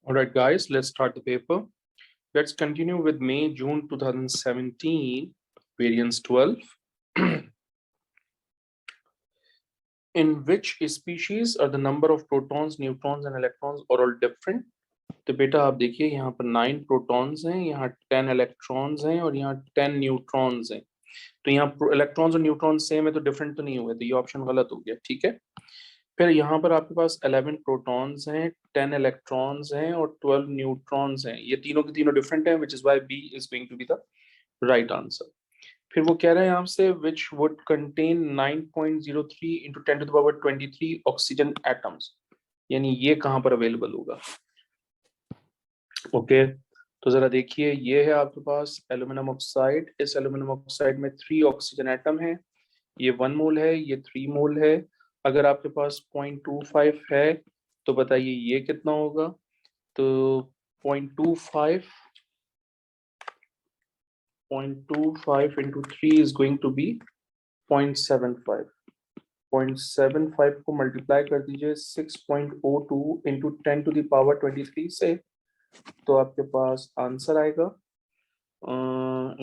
All right, guys, let's start the paper. Let's continue with May, June 2017, variance 12. In which species are the number of protons, neutrons and electrons are all different? तो बेटा आप देखिए यहाँ पर 9 protons हैं, यहाँ 10 electrons हैं और यहाँ 10 न्यूट्रॉन्स हैं। तो यहाँ इलेक्ट्रॉन्स और न्यूट्रॉन्स सेम है तो डिफरेंट तो नहीं हुए, तो ये ऑप्शन गलत हो गया। ठीक है, फिर यहाँ पर आपके पास 11 प्रोटॉन्स हैं, 10 इलेक्ट्रॉन्स हैं और 12 न्यूट्रॉन्स हैं। ये तीनों के तीनों डिफरेंट हैं, which is why B is going to be the right answer. फिर वो कह रहे हैं आपसे which would contain 9.03 into 10 to the power 23 oxygen atoms, यानी ये कहाँ पर अवेलेबल होगा। ओके, तो जरा देखिए, ये है आपके पास एल्यूमिनियम ऑक्साइड। इस एल्यूमिनियम ऑक्साइड में 3 ऑक्सीजन एटम है, ये 1 मोल है, ये 3 मोल है। अगर आपके पास 0.25 है तो बताइए ये कितना होगा। तो 0.25 into 3 is going to be 0.75। 0.75 को मल्टीप्लाई कर दीजिए 6.02 into 10 to the power 23 से, तो आपके पास आंसर आएगा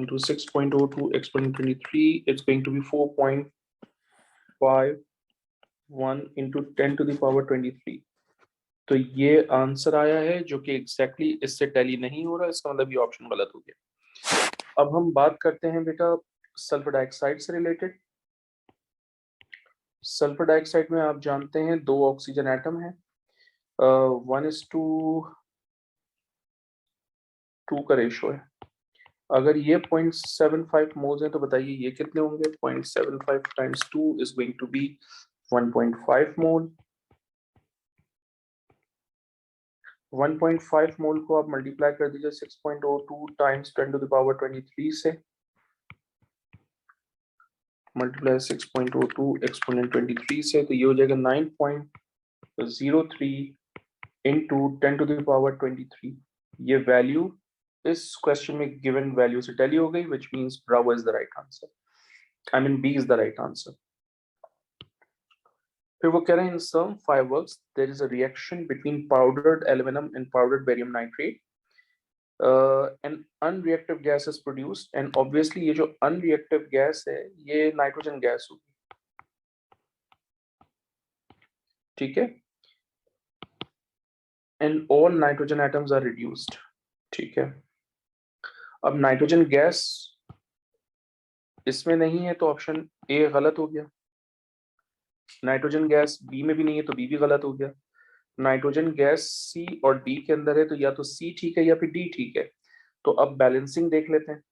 into 6.02 exponent 23, it's going to be 4.51 into 10 to the power 23। तो ये आंसर आया है जो कि एग्जैक्टली इससे टैली नहीं हो रहा, इसका मतलब ये ऑप्शन गलत हो गया। अब हम बात करते हैं बेटा सल्फर डाइऑक्साइड से रिलेटेड। सल्फर डाइऑक्साइड में आप जानते हैं 2 ऑक्सीजन एटम है, 1:2 का रेशो है। अगर ये 0.75 मोल्स है तो बताइए ये कितने होंगे। 0.75 times 2 is going to be 1.5 mole. 1.5 mole को आप मल्टीप्लाई कर दीजिए 6.02 टाइम्स 10 टू द पावर 23 से, मल्टीप्लाई 6.02 एक्सपोनेंट 23 से, तो ये हो जाएगा 9.03 इंटू 10 टू द पावर 23। ये वैल्यू इस क्वेश्चन में गिवन वैल्यू से टैली हो गई, which means bravo is the right answer, I mean B is the right answer. फिर वो कह रहे हैं in some fireworks there is a reaction between powdered aluminium and powdered barium nitrate, an unreactive gas is produced, and obviously ये जो unreactive gas है ये nitrogen gas होगी। ठीक है, and all nitrogen atoms are reduced। ठीक है, अब नाइट्रोजन गैस इसमें नहीं है तो ऑप्शन ए गलत हो गया। नाइट्रोजन गैस बी में भी नहीं है तो बी भी गलत हो गया। नाइट्रोजन गैस सी और डी के अंदर है तो या तो सी ठीक है या फिर डी ठीक है। तो अब बैलेंसिंग देख लेते हैं।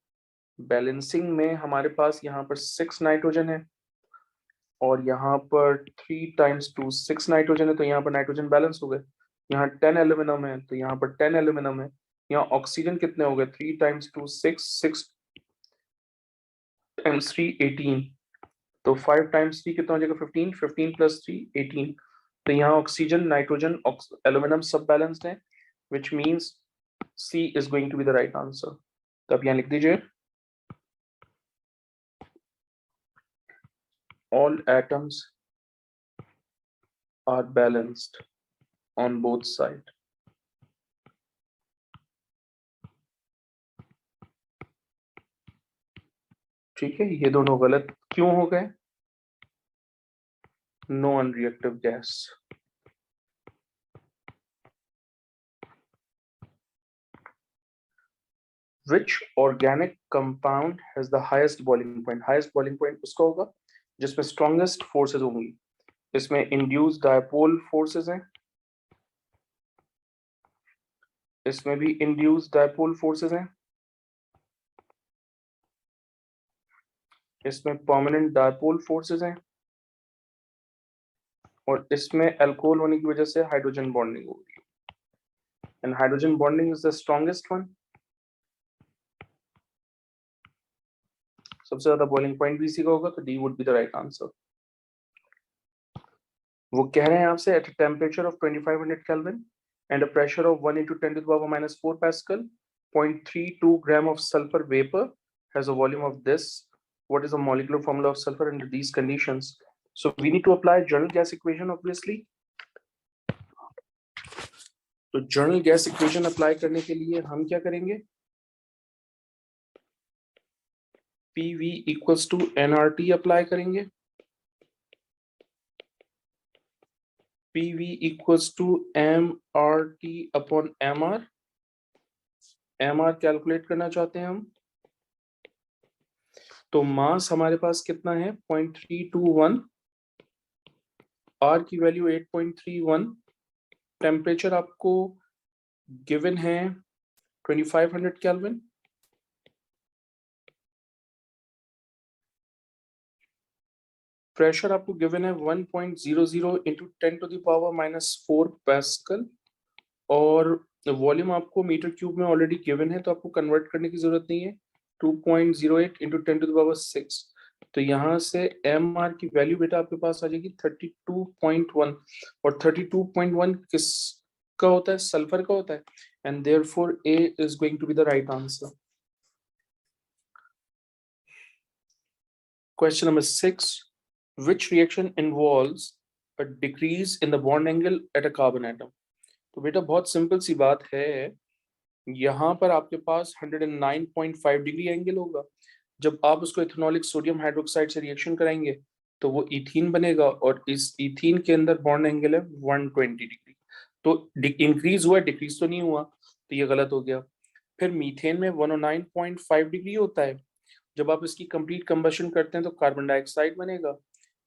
बैलेंसिंग में हमारे पास यहाँ पर 6 नाइट्रोजन है और यहाँ पर 3 टाइम्स 2 6 नाइट्रोजन है, तो यहाँ पर नाइट्रोजन बैलेंस हो गए। यहाँ 10 एल्यूमिनियम है तो यहाँ पर 10 एल्यूमिनियम है। यहाँ ऑक्सीजन कितने हो गए, 3 टाइम्स 2 6, 6 टाइम्स 3 18, तो 5 टाइम्स 3 कितना हो जाएगा 15, 15 प्लस 3 18। तो यहाँ ऑक्सीजन नाइट्रोजन एल्यूमिनियम सब बैलेंस्ड है, which means C is going to be the right answer. तो आप यहाँ लिख दीजिए all atoms are balanced on both sides। ठीक है, ये दोनों गलत क्यों हो गए। No unreactive gas. Which organic compound has the highest boiling point? Highest boiling point उसका होगा जिसमें strongest forces होंगी। इसमें induced dipole forces हैं, इसमें भी induced dipole forces हैं, इसमें permanent dipole forces हैं और इसमें अल्कोहल होने की वजह से हाइड्रोजन बॉन्डिंग हो रही है। And hydrogen bonding is the strongest one. सबसे ज्यादा बॉइलिंग पॉइंट भी इसी का होगा, तो D would be the right answer. वो कह रहे हैं आपसे at temperature of 2500 kelvin and a pressure of 1 into 10 to the power minus 4 pascal, 0.32 gram of sulfur vapor has a volume of this. What is the molecular formula of sulfur under these conditions? So we need to apply general gas equation obviously. तो general gas equation apply करने के लिए हम क्या करेंगे, PV equals to nRT apply करेंगे, PV equals to mRT upon mR, mR calculate करना चाहते हैं हम। तो मास हमारे पास कितना है 0.321, R की वैल्यू 8.31, टेम्परेचर आपको गिवन है 2500 केल्विन, प्रेशर आपको गिवन है 1.00 इंटू 10⁻⁻⁴ पास्कल, और वॉल्यूम आपको मीटर क्यूब में ऑलरेडी गिवन है, तो आपको कन्वर्ट करने की जरूरत नहीं है, 2.08 इंटू 10⁻⁶। तो यहाँ से एम आर की वैल्यू बेटा आपके पास आ जाएगी 32.1, और 32.1 किसका होता है, सल्फर का होता है, and therefore A is going to be the right answer. Question number 6. Which reaction involves a decrease in the bond angle at a carbon atom? तो बेटा बहुत सिंपल सी बात है, यहाँ पर आपके पास 109.5 डिग्री एंगल होगा। जब आप उसको इथेनॉलिक सोडियम हाइड्रोक्साइड से रिएक्शन कराएंगे तो वो इथीन बनेगा, और इस इथीन के अंदर बॉन्ड एंगल है 120 डिग्री। तो इंक्रीज हुआ, डिक्रीज तो नहीं हुआ, तो ये गलत हो गया। फिर मीथेन में 109.5 डिग्री होता है, जब आप इसकी कंप्लीट कंबशन करते हैं तो कार्बन डाइऑक्साइड बनेगा,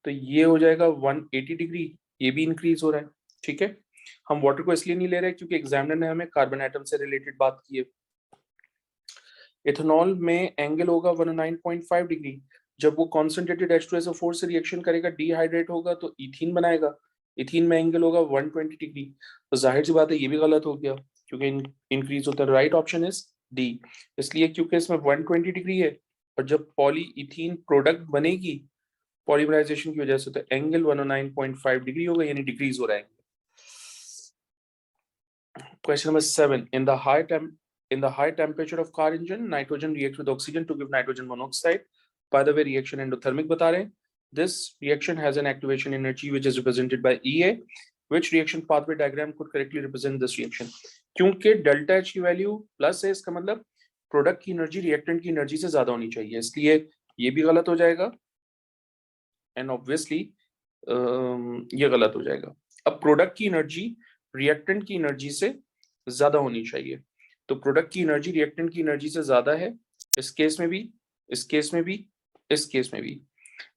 तो ये हो जाएगा 180 डिग्री, ये भी इंक्रीज हो रहा है। ठीक है, हम वाटर को इसलिए नहीं ले रहे क्योंकि एग्जामिनर ने हमें कार्बन एटम से रिलेटेड बात की है। इथेनॉल में एंगल होगा 109.5 डिग्री, जब वो कॉन्सेंट्रेटेड H2SO4 से रिएक्शन करेगा, डिहाइड्रेट होगा तो इथीन बनाएगा, इथीन में एंगल होगा 120 डिग्री। तो जाहिर सी बात है ये भी गलत हो गया क्योंकि इंक्रीज होता है। राइट ऑप्शन इज डी, इसलिए क्योंकि इसमें 120 डिग्री है, और जब पॉली इथीन प्रोडक्ट बनेगी पॉलीमराइजेशन की वजह से, तो एंगल 109.5 डिग्री होगा, यानी डिक्रीज हो रहा है। Question number 7. In the high temperature of car engine, nitrogen reacts with oxygen to give nitrogen monoxide. By the way, reaction endothermic बता रहे हैं. This reaction has an activation energy which is represented by EA. Which reaction pathway diagram could correctly represent this reaction? क्योंकि delta H की value plus है, इसका मतलब product की energy reactant की एनर्जी से ज्यादा होनी चाहिए, इसलिए ये भी गलत हो जाएगा, एंड ऑब्वियसली ये गलत हो जाएगा। अब प्रोडक्ट की एनर्जी रिएक्टेंट की एनर्जी से ज्यादा होनी चाहिए, तो प्रोडक्ट की एनर्जी रिएक्टेंट की एनर्जी से ज्यादा है, इस केस में भी, इस केस में भी, इस केस में भी।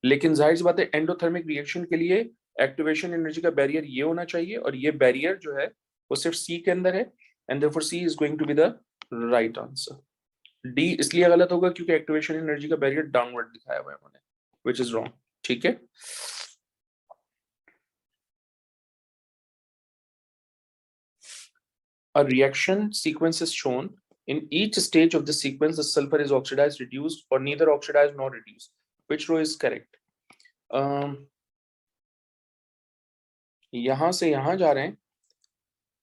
लेकिन जाहिर सी बात है एंडोथर्मिक रिएक्शन के लिए एक्टिवेशन एनर्जी का बैरियर ये होना चाहिए, और ये बैरियर जो है वो सिर्फ सी के अंदर है, and therefore C is going to be the right answer. D इसलिए गलत होगा क्योंकि एक्टिवेशन एनर्जी का बैरियर डाउनवर्ड दिखाया हुआ है उन्होंने, व्हिच इज रॉन्ग। ठीक है, a reaction sequence is shown. In each stage of the sequence, the sulfur is oxidized, reduced, or neither oxidized nor reduced. Which row is correct? यहां से यहां जा रहे हैं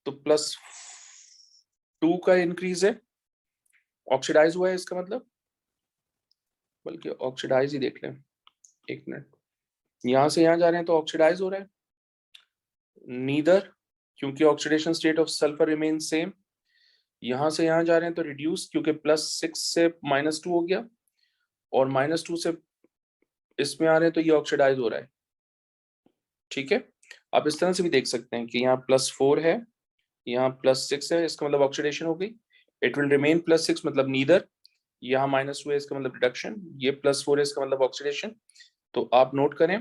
तो +2 का इंक्रीज है, ऑक्सीडाइज हुआ है इसका मतलब, बल्कि ऑक्सीडाइज ही देख लें, एक मिनट। यहां से यहां जा रहे हैं तो ऑक्सीडाइज हो रहा है, नीदर, क्योंकि oxidation state of sulphur remain same. यहां से यहां जा रहे हैं तो रिड्यूस, क्योंकि +6 से -2 हो गया, और -2 से इसमें आ रहे हैं तो ये ऑक्सीडाइज हो रहा है। ठीक है, आप इस तरह से भी देख सकते हैं कि यहाँ +4 है, यहाँ +6 है, इसका मतलब ऑक्सीडेशन हो गई, इट विल रिमेन +6 मतलब नीदर, यहाँ -2 है इसका मतलब रिडक्शन, ये +4 है इसका मतलब ऑक्सीडेशन। तो आप नोट करें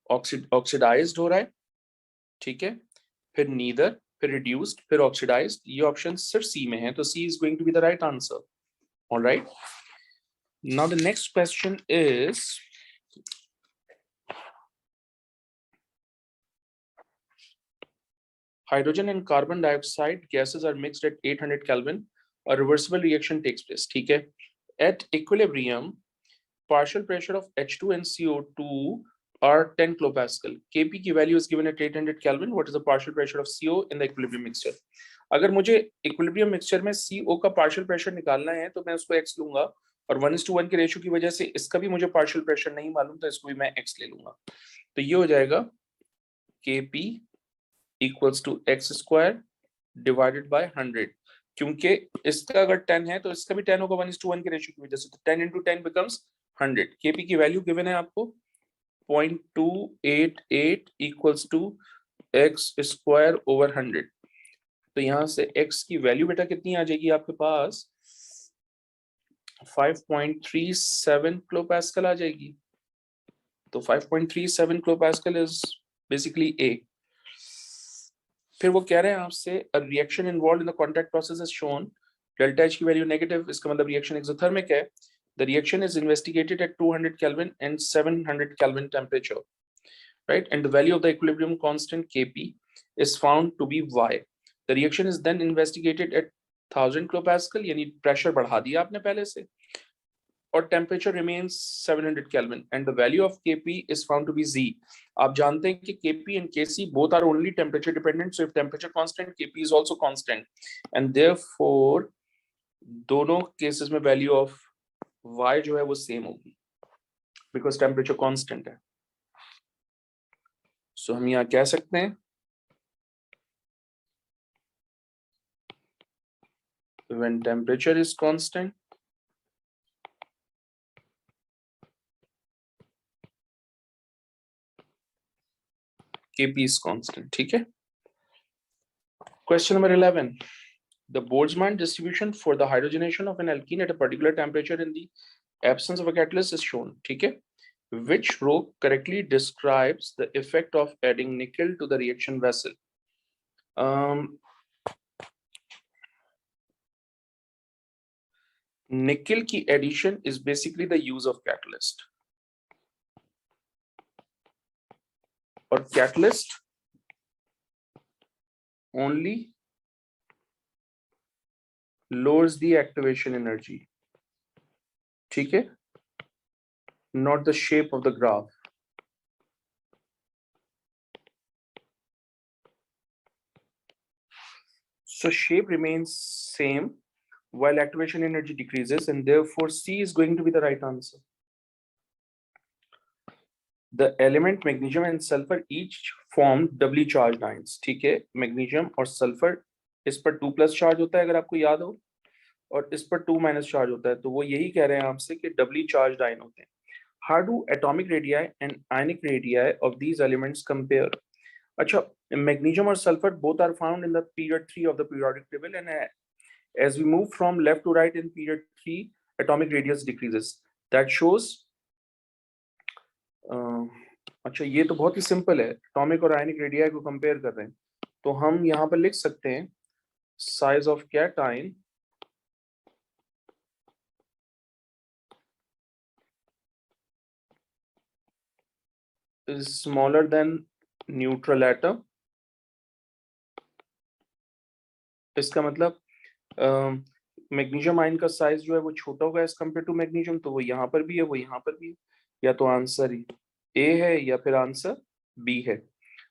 ऑक्सीडाइज्ड हो रहा है, ठीक है, फिर नीदर, फिर रिड्यूस्ड, फिर ऑक्सीडाइज्ड, ये ऑप्शन सिर्फ सी में है, तो C is going to be the right answer. Alright, now the next question is hydrogen and carbon dioxide gases are mixed at 800 Kelvin. A reversible reaction takes place. ठीक है, at equilibrium, partial pressure of H2 and CO2 are 10 kilopascal. Kp की value is given at 800 Kelvin. What is the partial pressure of CO in the equilibrium mixture? अगर मुझे equilibrium mixture में CO का partial pressure निकालना है तो मैं उसको x लूंगा, और 1:1 के रेशियो की वजह से इसका भी मुझे partial pressure नहीं मालूम, तो इसको भी मैं x ले लूंगा। तो ये हो जाएगा Kp equals to x square divided by 100, क्योंकि इसका अगर 10 है तो इसका भी 10 होगा 1:1 के रेशियो की वजह से, तो 10 into 10 becomes 100। केपी की वैल्यू गिवन है आपको 0.288 equals to x square over 100। तो यहां से x की वैल्यू बेटा कितनी आ जाएगी आपके पास, 5.37 किलो पास्कल आ जाएगी। तो 5.37 kilo pascal is basically A। फिर वो कह रहे हैं आपसे a reaction involved in the contact process is shown, delta H की वैल्यू नेगेटिव, इसका मतलब रिएक्शन एक्सोथर्मिक है। The reaction is investigated at 200 Kelvin and 700 Kelvin temperature, right? And the value of the equilibrium constant Kp is found to be Y. The reaction is then investigated at 1000 kilopascal, यानी pressure बढ़ा दिया आपने पहले से, और temperature remains 700 kelvin and the value of Kp is found to be Z। आप जानते हैं कि Kp and Kc both are only temperature dependent, so if temperature constant Kp is also constant and therefore दोनों cases में value of Y जो है वो same होगी बिकॉज टेम्परेचर कांस्टेंट है। सो हम यहाँ कह सकते हैं when temperature is constant, Kp is constant। ठीक है। Question number 11. The Boltzmann distribution for the hydrogenation of an alkene at a particular temperature in the absence of a catalyst is shown। ठीक है। Which row correctly describes the effect of adding nickel to the reaction vessel? Nickel की addition is basically the use of catalyst, और catalyst only lowers the activation energy। ठीक है, not the shape of the graph। So shape remains same while activation energy decreases, and therefore C is going to be the right answer। The element magnesium and sulfur each form doubly charged ions। ठीक है, magnesium और sulphur, इस पर 2+ charge होता है अगर आपको याद हो, और इस पर 2- चार्ज होता है, तो वो यही कह रहे हैं आपसे कि डबली चार्ज आयन होते हैं। How do atomic radii and ionic radii of these elements compare? अच्छा, मैग्नीशियम और sulphur both are found in the period 3 of the periodic table, and as we move from left to right in period 3, atomic radius decreases। That shows अच्छा, ये तो बहुत ही simple है, atomic और ionic radii को compare कर रहे हैं, तो हम यहाँ पर लिख सकते हैं size of cation is smaller than neutral atom। इसका मतलब मैग्नीशियम आयन का साइज जो है वो छोटा होगा एज कम्पेयर टू मैग्नीशियम, तो वो यहाँ पर भी है, वो यहाँ पर भी है, या तो आंसर ए है या फिर आंसर बी है।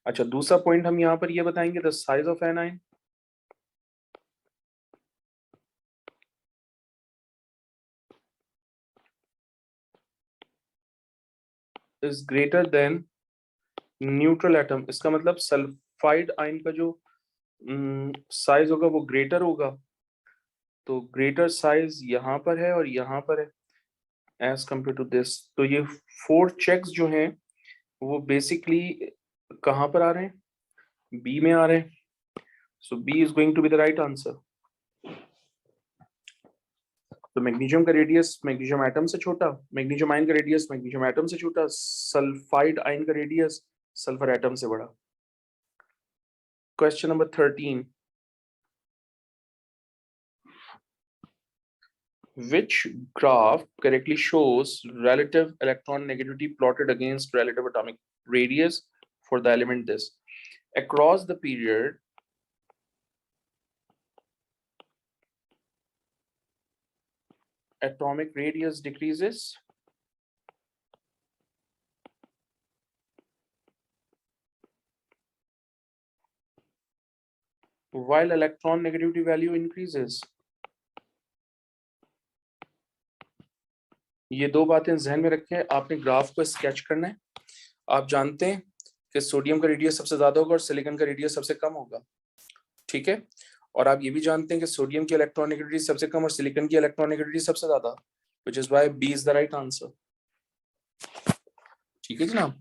अच्छा, दूसरा पॉइंट हम यहाँ पर ये बताएंगे, the size of anion is greater than neutral atom. इसका मतलब सल्फाइड आयन का जो साइज होगा वो ग्रेटर होगा, तो ग्रेटर साइज यहाँ पर है और यहाँ पर है एज कम्पेयर टू दिस। तो ये 4 चेक्स जो हैं वो बेसिकली कहाँ पर आ रहे हैं, बी में आ रहे हैं। So B is going to be the right answer. तो मैग्नीशियम का रेडियस मैग्नीशियम एटम से छोटा, मैग्नीशियम आयन का रेडियस मैग्नीशियम एटम से छोटा, सल्फाइड आयन का रेडियस सल्फर एटम से बड़ा। Question number 13। Which graph correctly shows relative electron negativity plotted against relative atomic radius for the element this? Across the period, atomic radius decreases while electron negativity value increases। ये दो बातें ध्यान में रखें, आपने graph को स्केच करना है। आप जानते हैं कि सोडियम का रेडियस सबसे ज्यादा होगा और सिलिकॉन का रेडियस सबसे कम होगा, ठीक है। और आप ये भी जानते हैं कि सोडियम की इलेक्ट्रॉनिगेटिविटी सबसे कम और सिलिकॉन की इलेक्ट्रॉनिगेटिविटी सबसे ज्यादा, which is why B is the right answer. ठीक है जनाब।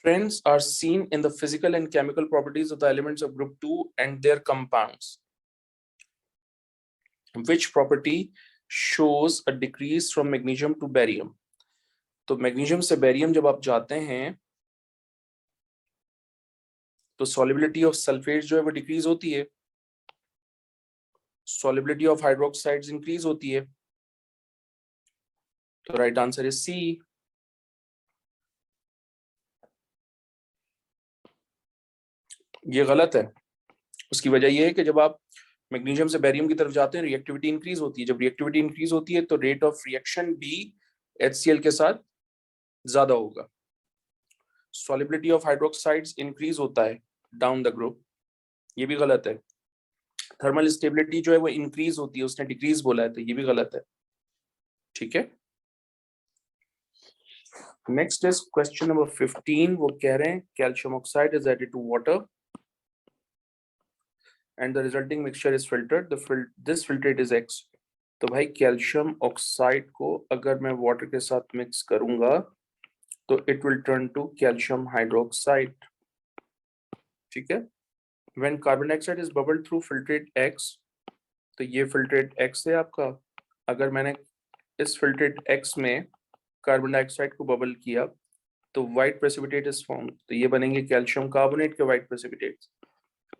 Trends are seen in the physical and chemical properties of the elements of group 2 and their compounds. Which property shows a decrease from magnesium to barium? तो magnesium से barium जब आप जाते हैं तो सॉलिबिलिटी ऑफ सल्फेट जो है वो डिक्रीज होती है, सॉलिबिलिटी ऑफ हाइड्रोक्साइड्स इंक्रीज होती है। तो राइट आंसर इज सी। ये गलत है। उसकी वजह यह है कि जब आप मैग्नीशियम से बेरियम की तरफ जाते हैं रिएक्टिविटी इंक्रीज होती है, जब रिएक्टिविटी इंक्रीज होती है तो रेट ऑफ रिएक्शन भी HCl के साथ ज्यादा होगा। सॉलिबिलिटी ऑफ हाइड्रोक्साइड्स इंक्रीज होता है डाउन द ग्रुप, ये भी गलत है। थर्मल स्टेबिलिटी जो है वो इंक्रीज होती है, उसने डिक्रीज बोला है, तो ये भी गलत है, ठीक है। Next is question number 15। वो कह रहे हैं calcium oxide is added to water and the resulting mixture is filtered. This filtrate is X. तो भाई कैल्शियम ऑक्साइड को अगर मैं वाटर के साथ मिक्स करूंगा तो it will turn to calcium hydroxide, ठीक है। When carbon dioxide is bubbled through filtrate X, तो ये फिल्ट्रेट X है आपका। अगर मैंने इस फिल्ट्रेट X में कार्बन डाइऑक्साइड को बबल किया तो व्हाइट प्रेसिपिटेट इज फॉर्म, तो ये बनेंगे कैल्शियम कार्बोनेट के व्हाइट प्रेसिपिटेट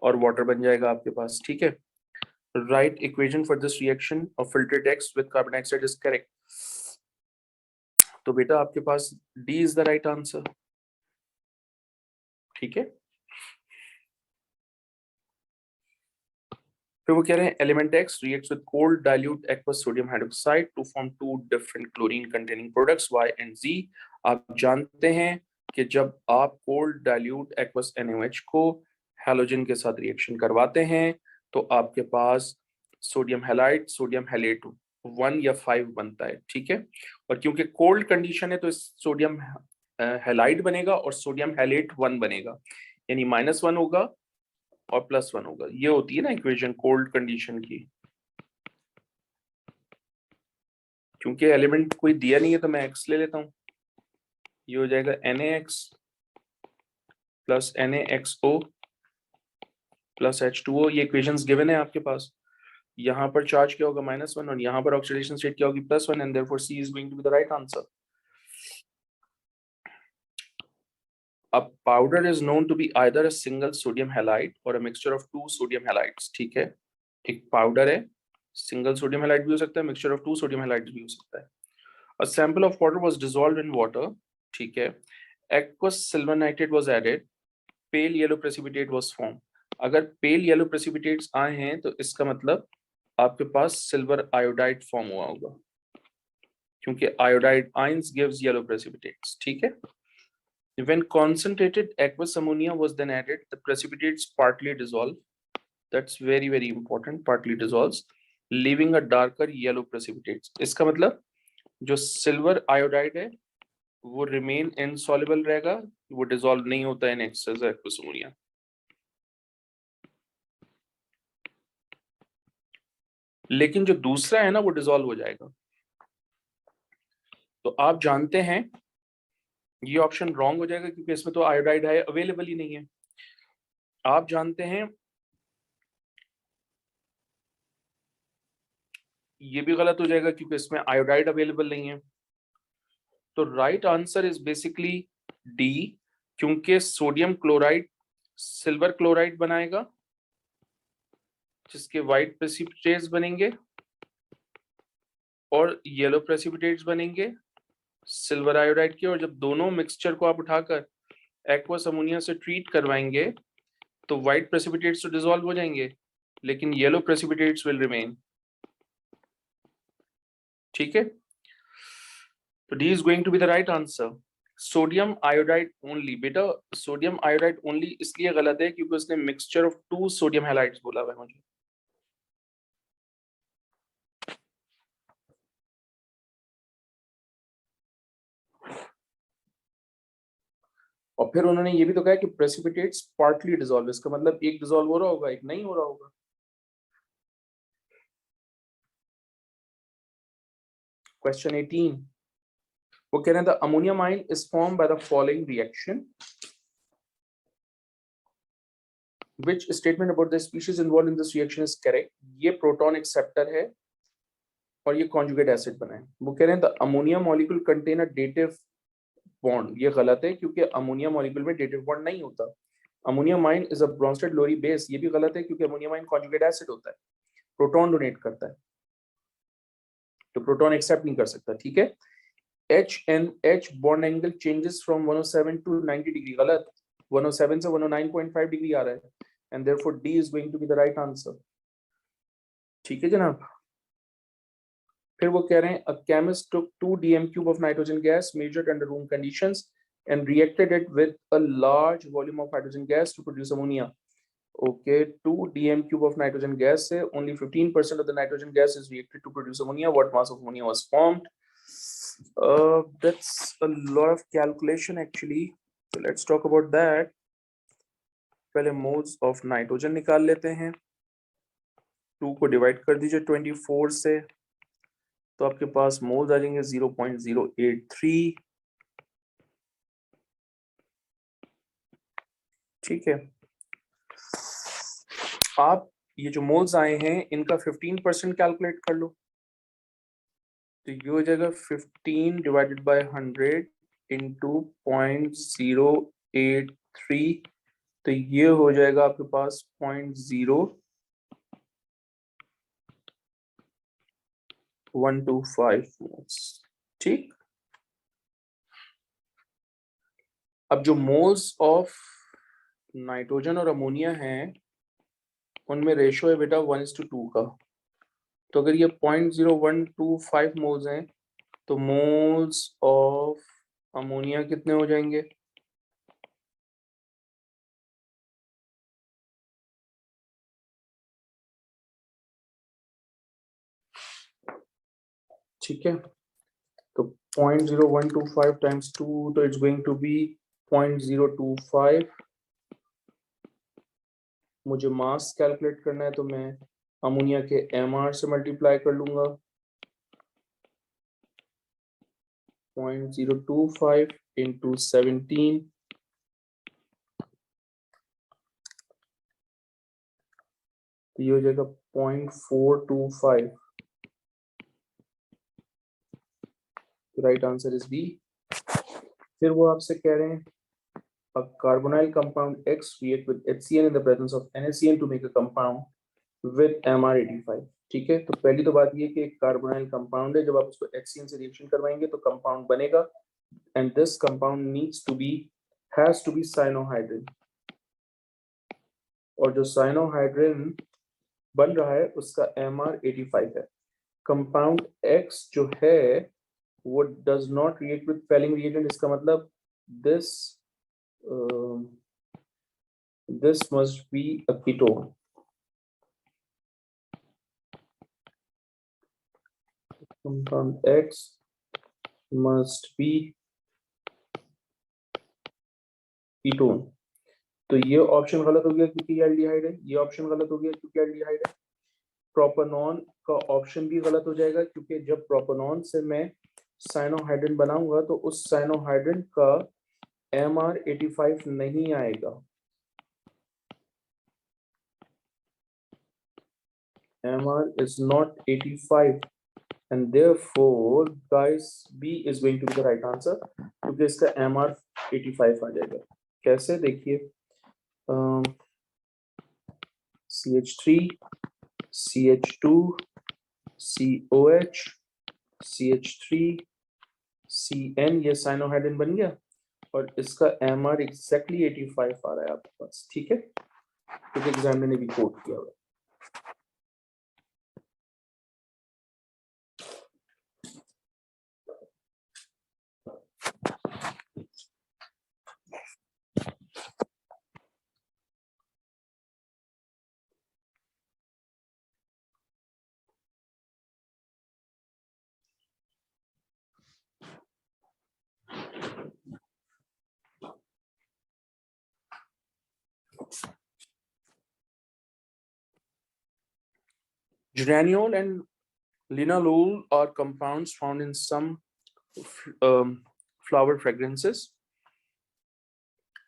और वाटर बन जाएगा आपके पास, ठीक है। Right equation for this reaction of filtrate X with carbon dioxide is correct. तो बेटा आपके पास D is the right answer, ठीक है। फिर वो कह रहे हैं element X reacts with cold dilute aqueous sodium hydroxide to form two different chlorine containing products Y and Z। आप जानते हैं कि जब आप cold dilute aqueous NaOH को हैलोजन के साथ रिएक्शन करवाते हैं तो आपके पास सोडियम हैलाइड सोडियम हैलेट 1 या 5 बनता है, ठीक है। और क्योंकि कोल्ड कंडीशन है तो सोडियम हैलाइड बनेगा और सोडियम हैलेट 1 बनेगा, यानी -1 होगा और +1 होगा। ये होती है ना इक्वेशन कोल्ड कंडीशन की। क्योंकि एलिमेंट कोई दिया नहीं है तो मैं X ले लेता हूं, ये हो जाएगा NaX plus NaXO plus H2O। ये इक्वेशंस गिवन है आपके पास। यहाँ पर चार्ज क्या होगा -1 और यहाँ पर ऑक्सीडेशन स्टेट क्या होगी +1 and therefore C is going to be the right answer. A powder is known to be either a single sodium halide or a mixture of two sodium halides, ठीक है। एक पाउडर है, single sodium halide भी हो सकता है, mixture of two sodium halides भी हो सकता है। A sample of water was dissolved in water, ठीक है। Aqueous silver nitrate was added, pale yellow precipitate was formed। अगर pale yellow precipitates आए हैं तो इसका मतलब आपके पास सिल्वर आयोडाइड फॉर्म हुआ होगा, क्योंकि iodide ions gives yellow precipitates, ठीक है। When concentrated aqueous ammonia was then added, the precipitates partly dissolve. That's very important. Partly dissolves, leaving a darker yellow precipitates. इसका मतलब जो सिल्वर आयोडाइड है वो रिमेन इनसॉल्युबल रहेगा, वो डिसॉल्व नहीं होता है इन एक्सेस एक्वस अमोनिया। लेकिन जो दूसरा है ना वो डिसॉल्व हो जाएगा। तो आप जानते हैं ये ऑप्शन रॉन्ग हो जाएगा क्योंकि इसमें तो आयोडाइड है अवेलेबल ही नहीं है। आप जानते हैं ये भी गलत हो जाएगा क्योंकि इसमें आयोडाइड अवेलेबल नहीं है। तो right answer is basically D, क्योंकि सोडियम क्लोराइड सिल्वर क्लोराइड बनाएगा जिसके व्हाइट प्रेसिपिटेट्स बनेंगे और येलो प्रेसिपिटेट्स बनेंगे सिल्वर आयोडाइड के। और जब दोनों मिक्सचर को आप उठाकर एक्वस अमोनिया से ट्रीट करवाएंगे तो व्हाइट प्रेसिपिटेट्स तो डिसॉल्व हो जाएंगे लेकिन येलो प्रेसिपिटेट्स विल रिमेन, ठीक है। तो D is going to be the right answer. Sodium iodide only, बेटा सोडियम आयोडाइड ओनली इसलिए गलत है क्योंकि उसने mixture of two sodium halides बोला है मुझे। और फिर उन्होंने ये भी तो कहा कि प्रेसिपिटेट्स पार्टली डिसॉल्व, इसका मतलब एक डिसॉल्व हो रहा होगा, एक नहीं हो रहा होगा। क्वेश्चन 18, वो कह रहे हैं the ammonia mine is form by the following reaction, which statement about the species involved in this reaction is correct। ये प्रोटॉन एक्सेप्टर है और ये कॉन्जुगेट एसिड बना है। वो कह रहे हैं the ammonia molecule contain a dative bond, ये गलत है क्योंकि अमोनिया मॉलिक्यूल में डेटिव बॉन्ड नहीं होता। Ammonia mine is a Bronsted Lowry base, ये भी गलत है क्योंकि अमोनिया माइन कॉन्जुगेट एसिड होता है, प्रोटॉन डोनेट करता है, तो प्रोटॉन एक्सेप्ट नहीं कर सकता। ठीक है। H bond angle changes from 107 to 90 degree, गलत, 107 से 109.5 डिग्री आ रहा है, and therefore D is going to be the right answer. ठीक है जनाब। फिर वो कह रहे हैं a chemist took 2 dm cube of nitrogen gas measured under room conditions and reacted it with a large volume of hydrogen gas to produce ammonia। Okay, 2 dm cube of nitrogen gas से only 15% of the nitrogen gas is reacted to produce ammonia। What mass of ammonia was formed? That's a lot of calculation actually, so let's talk about that। पहले moles of nitrogen निकाल लेते हैं। 2 को divide कर दीजिए 24 से, तो आपके पास मोल्स आ जाएंगे 0.083। ठीक है। आप ये जो मोल्स आए हैं इनका 15% कैलकुलेट कर लो, तो ये हो जाएगा 15 डिवाइडेड बाय 100 इंटू 0.083, तो ये हो जाएगा आपके पास 0.0125 मोल्स। ठीक। अब जो मोल्स ऑफ नाइट्रोजन और अमोनिया हैं उनमें रेशो है बेटा 1:2 का, तो अगर ये 0.0125 मोल्स हैं तो मोल्स ऑफ अमोनिया कितने हो जाएंगे? ठीक है, तो 0.0125 टाइम्स 2, तो इट्स गोइंग टू बी 0.025। मुझे मास कैलकुलेट करना है तो मैं अमोनिया के एमआर से मल्टीप्लाई कर लूंगा, 0.025 इंटू 17, तो ये हो जाएगा 0.425। Right answer is B. फिर वो आपसे कह रहे हैं a carbonyl compound X react with HCN in the presence of NaCN to make a compound with MR85। ठीक है, तो पहली तो बात ये कि एक कार्बोनाइल कंपाउंड है, जब आप उसको HCN से रिएक्शन करवाएंगे तो कंपाउंड बनेगा, and this compound needs to be has to be cyanohydrin, और जो साइनोहाइड्रिन बन रहा है उसका MR85 है। कंपाउंड X जो है वो does not react with Fehling reagent, इसका मतलब this this must be a ketone। compound X must be ketone। तो ये ऑप्शन गलत हो गया क्योंकि ये एल्डिहाइड है, ये ऑप्शन गलत हो गया क्योंकि एल्डिहाइड है। प्रोपेनॉन का ऑप्शन भी गलत हो जाएगा क्योंकि जब प्रोपेनॉन से मैं साइनोहाइड्रिन बनाऊंगा तो उस साइनोहाइड्रिन का MR85 नहीं आएगा, MR is not 85, and therefore guys B is going to be the right answer क्योंकि इसका MR85 आ जाएगा। कैसे देखिए, CH3 CH2 COH CH3 CN, ये साइनोहाइड्रिन बन गया और इसका MR एग्जैक्टली 85 आ रहा है आपके पास। ठीक है, क्योंकि एग्जामिनर ने भी कोट किया हुआ। Geraniol and linalool are compounds found in some flower fragrances.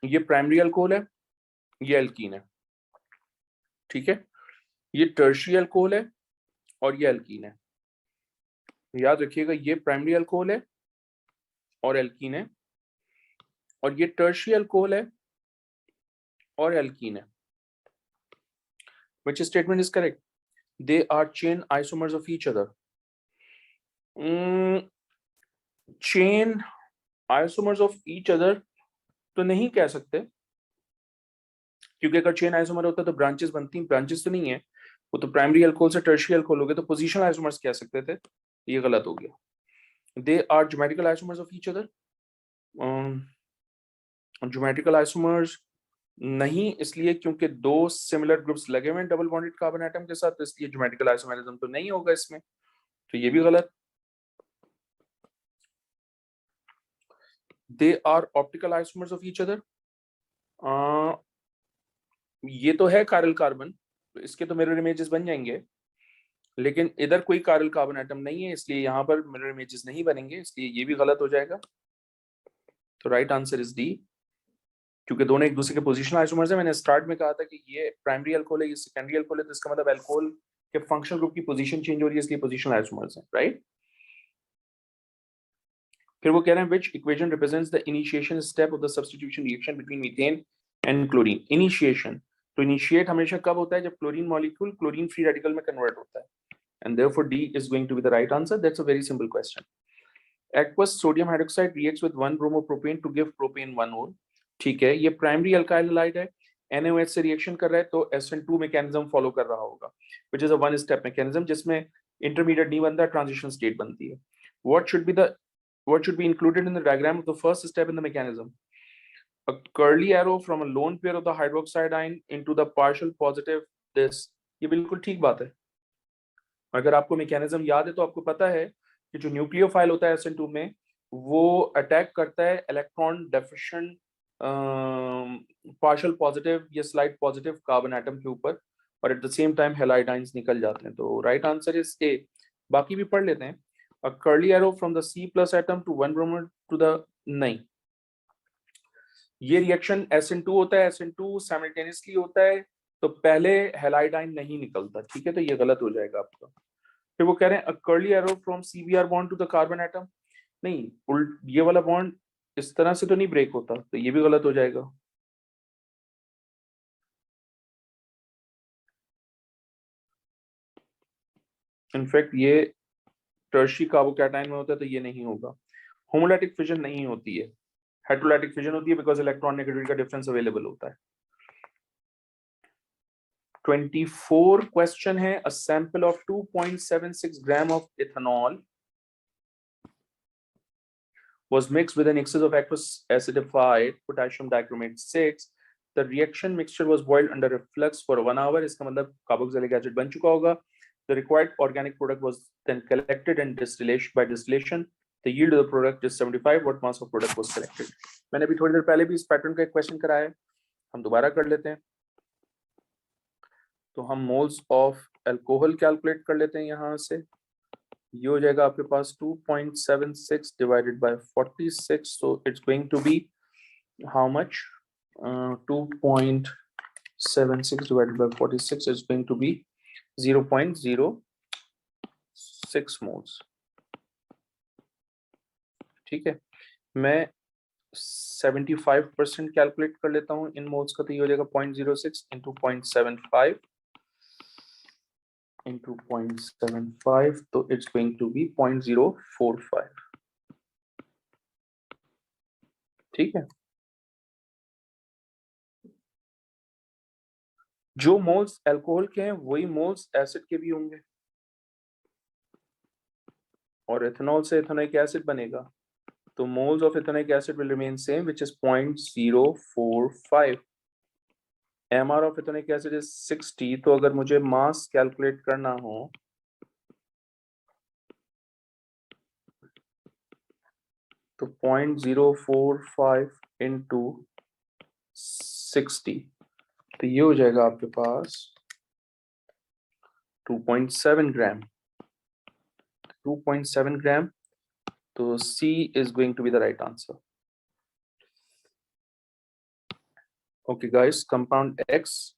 ये प्राइमरी अल्कोहल है, ये एल्कीन है, ठीक है। ये टर्शियरी अल्कोहल है और ये एल्कीन है। याद रखिएगा, ये प्राइमरी अल्कोहल है और एल्कीन है, और ये टर्शियरी अल्कोहल है और एल्कीन है। Which statement is correct? They are chain isomers of each other. Chain isomers of each other तो नहीं कह सकते, क्योंकि अगर चेन आइसोमर होता तो ब्रांचेस बनती, ब्रांचेस तो नहीं है, वो तो प्राइमरी अल्कोहल से टर्शियरी अल्कोहल हो गए, तो पोजिशनल आइसोमर्स कह सकते थे, ये गलत हो गया। They are geometrical isomers of each other. Geometrical isomers नहीं, इसलिए क्योंकि दो सिमिलर ग्रुप्स लगे हुए हैं डबल बॉन्डेड कार्बन एटम के साथ, तो इसलिए ज्योमेट्रिकल आइसोमरिज्म तो नहीं होगा इसमें, तो ये भी गलत। They are optical isomers of each other, ये तो है कायरल कार्बन, तो इसके तो मिरर इमेजेस बन जाएंगे, लेकिन इधर कोई कायरल कार्बन एटम नहीं है, इसलिए यहाँ पर मिरर इमेजेस नहीं बनेंगे, इसलिए ये भी गलत हो जाएगा। तो राइट आंसर इज डी, क्योंकि दोनों एक दूसरे के पोजिशनल आइसोमर्स हैं। मैंने स्टार्ट में कहा था कि ये प्राइमरी अल्कोहल है, ये सेकेंडरी अल्कोहल है, तो इसका मतलब अल्कोहल के फंक्शनल ग्रुप की पोजीशन चेंज हो रही है, इसलिए पोजिशनल आइसोमर्स हैं, राइट। फिर वो कह रहे हैं which equation represents the initiation step of the substitution reaction between methane and chlorine? Initiation, तो initiate हमेशा कब होता है? जब chlorine molecule chlorine free radical में कन्वर्ट होता है, and therefore D is going to be the right answer. That's a very simple question. Aqueous sodium hydroxide reacts with 1 bromopropane to give propane 1 mole. ठीक है, ये primary alkyl halide है, NaOH से reaction कर रहा है, तो SN2 मैकेनिज्म फॉलो कर रहा होगा, which is a one step mechanism जिसमें इंटरमीडिएट नहीं बनता, ट्रांजिशन स्टेट बनती है। What should be included in the diagram of the first step in the mechanism? A curly arrow from a lone pair of the hydroxide ion into the partial positive this. ये बिल्कुल ठीक बात है। अगर आपको mechanism याद है तो आपको पता है कि जो न्यूक्लियोफाइल होता है SN2 में, वो अटैक करता है इलेक्ट्रॉन डेफिशिएंट पार्शियल पॉजिटिव या स्लाइड पॉजिटिव कार्बन एटम के ऊपर, और at the same time halide ions निकल जाते हैं, तो राइट आंसर इज ए। बाकी भी पढ़ लेते हैं। A curly arrow from the C plus atom to 1 bromide to the, नहीं, ये रिएक्शन SN2 होता है, SN2 साइमल्टेनियसली होता है, तो पहले हैलाइड आयन नहीं निकलता, ठीक है, तो ये गलत हो जाएगा आपका। फिर वो कह रहे हैं a curly arrow from CBr bond to the carbon atom, नहीं, उल्ट ये वाला बॉन्ड इस तरह से तो नहीं ब्रेक होता, तो ये भी गलत हो जाएगा। इनफैक्ट ये टर्शियरी कार्बोकैटायन में होता है, तो ये नहीं होगा। होमोलैटिक फिजन नहीं होती है, हेटेरोलैटिक फिजन होती है, बिकॉज इलेक्ट्रॉन नेगेटिविटी का डिफरेंस अवेलेबल होता है। 24 क्वेश्चन है। A sample of 2.76 gram of ethanol was mixed with an excess of aqueous acidified potassium dichromate 6. The reaction mixture was boiled under a flux for 1 hour. इसका मतलब carboxylic acid बन चुका होगा। The required organic product was then collected and distillation by distillation. The yield of the product is 75. What mass of product was collected? मैंने अभी थोड़ी देर पहले भी इस पैटर्न का एक क्वेश्चन कराया है, हम दोबारा कर लेते हैं। तो हम मोल्स ऑफ अल्कोहल कैलकुलेट कर लेते हैं यहाँ से। ये हो जाएगा आपके पास 2.76 divided by 46, so it's going to be how much? 2.76 divided by 46 is going to be 0.06 moles. ठीक है, मैं 75% कैलकुलेट कर लेता हूँ इन मोल्स का, तो ये हो जाएगा 0.06 into 0.75 into 0.75, तो it's going to be 0.045. ठीक है, जो मोल्स अल्कोहल के हैं वही मोल्स एसिड के भी होंगे, और इथेनॉल से इथेनोइक एसिड बनेगा, तो moles of ethanoic acid will remain same, which is 0.045. MR of ethanoic acid is 60, तो अगर मुझे मास कैलकुलेट करना हो तो 0.045 into 60, तो ये हो जाएगा आपके पास 2.7 ग्राम, 2.7 ग्राम, तो C is going to be the right answer. Okay guys, compound X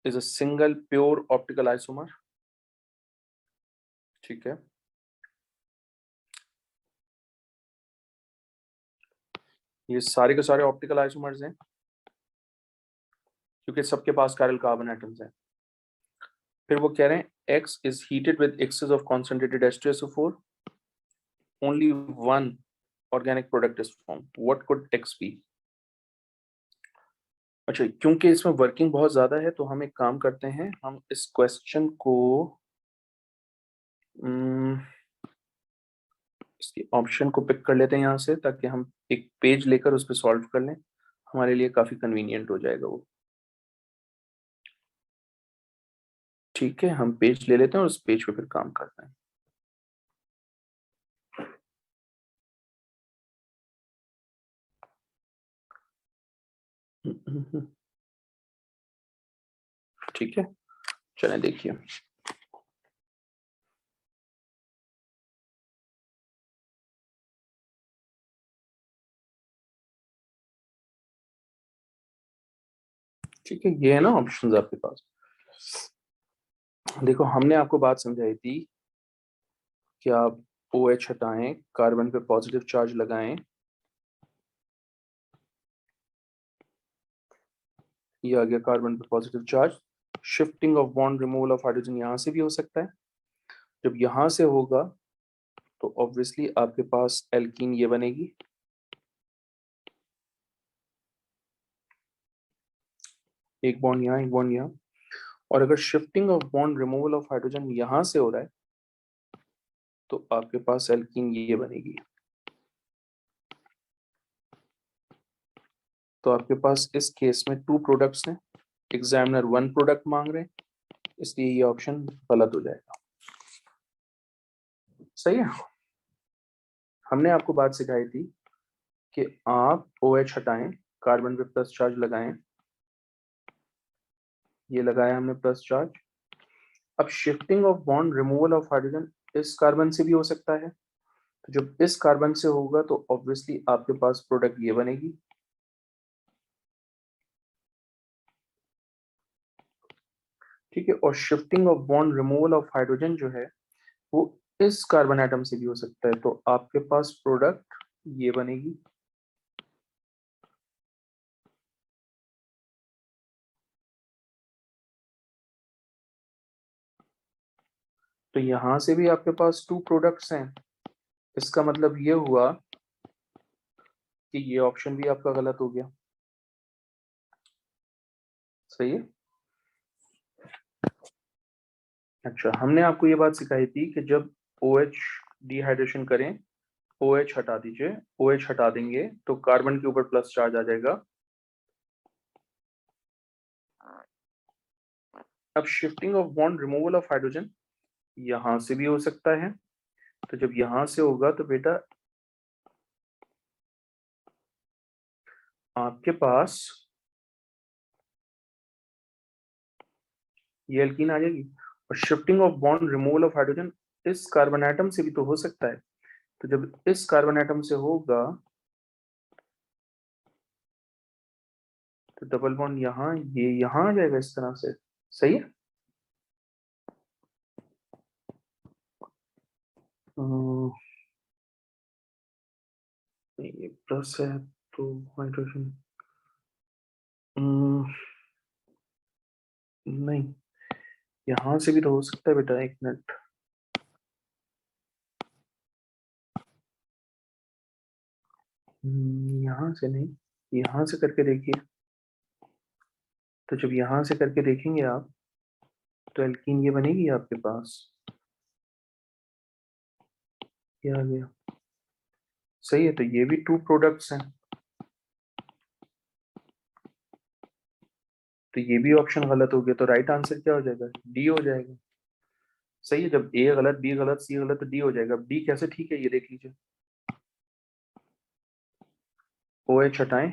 is a single pure optical isomer. ठीक है, ये सारे के सारे ऑप्टिकल आइसोमर्स हैं क्योंकि सबके पास chiral कार्बन एटम्स हैं। फिर वो कह रहे हैं X is heated with excess of concentrated H2SO4, only one organic product is formed. What could X be? अच्छा, क्योंकि इसमें वर्किंग बहुत ज्यादा है तो हम एक काम करते हैं, हम इस क्वेश्चन को इसके ऑप्शन को पिक कर लेते हैं यहाँ से, ताकि हम एक पेज लेकर उस पर सॉल्व कर लें, हमारे लिए काफी कन्वीनियंट हो जाएगा वो। ठीक है, हम पेज ले लेते हैं और उस पेज पे फिर काम करते हैं। ठीक है, चलें देखिए। ठीक है, ये है ना ऑप्शंस आपके पास। देखो, हमने आपको बात समझाई थी कि आप OH हटाएं, कार्बन पे पॉजिटिव चार्ज लगाएं, ये आ गया कार्बन पे positive charge. Shifting of bond, removal of hydrogen यहां से भी हो सकता है। जब यहां से होगा तो ऑब्वियसली आपके पास एल्कीन ये बनेगी, एक बॉन्ड यहाँ, एक बॉन्ड यहाँ। और अगर shifting of bond, removal of hydrogen यहां से हो रहा है तो आपके पास एल्कीन ये बनेगी। तो आपके पास इस केस में 2 प्रोडक्ट्स हैं, एग्जामिनर 1 प्रोडक्ट मांग रहे हैं, इसलिए ये ऑप्शन गलत हो जाएगा। सही है, हमने आपको बात सिखाई थी कि आप OH हटाएं, कार्बन पे प्लस चार्ज लगाएं, ये लगाया हमने प्लस चार्ज। अब shifting of bond, removal of hydrogen इस कार्बन से भी हो सकता है, तो जब इस कार्बन से होगा तो ऑब्वियसली आपके पास प्रोडक्ट ये बनेगी। ठीक है, और shifting of bond, removal of hydrogen जो है वो इस कार्बन एटम से भी हो सकता है, तो आपके पास प्रोडक्ट ये बनेगी। तो यहां से भी आपके पास 2 प्रोडक्ट्स हैं, इसका मतलब ये हुआ कि ये ऑप्शन भी आपका गलत हो गया। सही है। अच्छा, हमने आपको ये बात सिखाई थी कि जब OH डिहाइड्रेशन करें, OH हटा दीजिए, OH हटा देंगे तो कार्बन के ऊपर प्लस चार्ज आ जाएगा। अब shifting of bond, removal of hydrogen यहां से भी हो सकता है, तो जब यहां से होगा तो बेटा आपके पास ये एल्कीन आ जाएगी। और shifting of bond, removal of hydrogen इस कार्बन एटम से भी तो हो सकता है, तो जब इस कार्बन एटम से होगा तो डबल बॉन्ड यहाँ, ये यहाँ आ जाएगा इस तरह से। सही है। ये प्लस है तो हाइड्रोजन नहीं, यहाँ से भी तो हो सकता है बेटा, एक मिनट। यहाँ से नहीं, यहाँ से करके देखिए। तो जब यहाँ से करके देखेंगे आप तो एल्कीन ये बनेगी आपके पास, ये आ गया। सही है, तो ये भी 2 प्रोडक्ट्स हैं, तो ये भी ऑप्शन गलत हो गया, तो राइट आंसर क्या हो जाएगा? डी हो जाएगा। सही है, जब ए गलत, बी गलत, सी गलत, तो डी हो जाएगा। अब डी कैसे ठीक है ये देख लीजिए। OH हटाएं,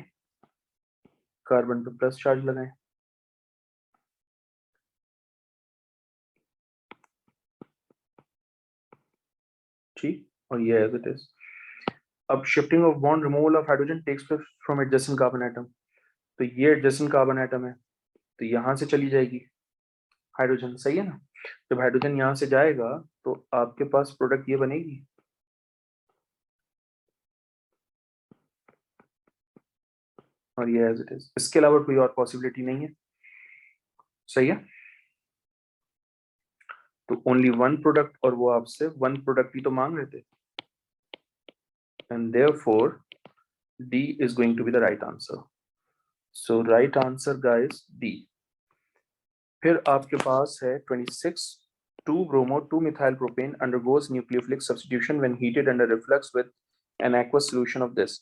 कार्बन पे प्लस चार्ज लगाएं, ठीक, और ये एज इट इज। अब shifting of bond, removal of hydrogen takes place from adjacent carbon atom, तो ये एडजेसेंट कार्बन एटम है, तो यहाँ से चली जाएगी हाइड्रोजन, सही है ना। जब हाइड्रोजन यहाँ से जाएगा तो आपके पास प्रोडक्ट ये बनेगी, और ये एज इट इज, इसके अलावा कोई और पॉसिबिलिटी नहीं है, सही है। तो ओनली वन प्रोडक्ट, और वो आपसे वन प्रोडक्ट ही तो मांग रहे थे, and therefore D is going to be the right answer. So right answer guys D. फिर आपके पास है 26, 2-bromo 2-methyl propane undergoes nucleophilic substitution when heated under reflux with an aqueous solution of this।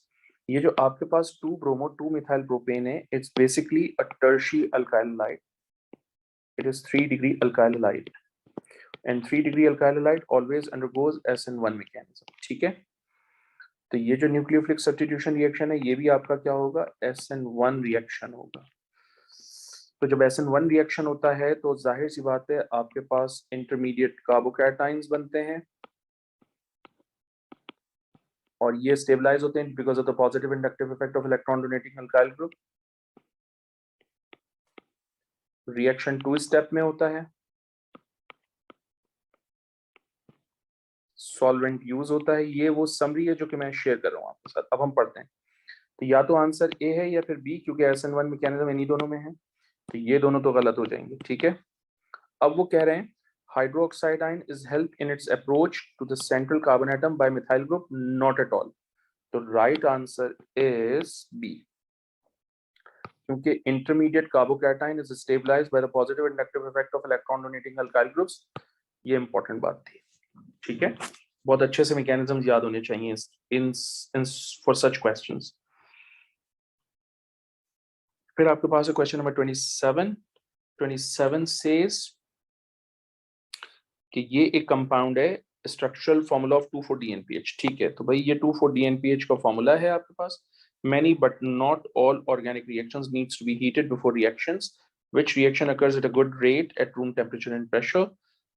ये जो आपके पास 2-bromo 2-methyl propane है, it's basically a tertiary alkyl halide, it is 3-degree alkyl halide, and 3-degree alkyl halide always undergoes SN1 mechanism, ठीक है। तो ये जो nucleophilic substitution reaction है, ये भी आपका क्या होगा, SN1 रिएक्शन होगा। तो जब SN1 रिएक्शन होता है तो जाहिर सी बात है आपके पास इंटरमीडिएट कार्बोकैटाइंस बनते हैं, और ये स्टेबलाइज होते हैं because of the positive inductive effect of electron donating alkyl group. Reaction 2 step में होता है, सॉल्वेंट यूज होता है। ये वो समरी है जो कि मैं शेयर कर रहा हूँ आपके साथ। अब हम पढ़ते हैं, तो या तो आंसर ए है या फिर बी, क्योंकि SN1 मैकेनिज्म इन्हीं दोनों में है, तो ये दोनों तो गलत हो जाएंगे, ठीक है। अब वो कह रहे हैं hydroxide ion is help in its approach to the central carbon atom by methyl group, not at all. तो राइट आंसर इज बी, क्योंकि intermediate carbocation is stabilised by the positive inductive effect of electron donating alkyl groups. ये important बात थी, ठीक है। बहुत अच्छे से मैकेनिज्म्स याद होने चाहिए इन फॉर सच क्वेश्चंस। फिर आपके पास है क्वेश्चन नंबर 27। 27 सेज कि ये एक कंपाउंड है, स्ट्रक्चरल फॉर्मूला ऑफ 2,4-DNPH, ठीक है। तो भाई ये 2,4-DNPH का फॉर्मूला है आपके पास। Many but not all organic reactions needs to be heated before reactions. Which reaction occurs at a good rate at room temperature and pressure?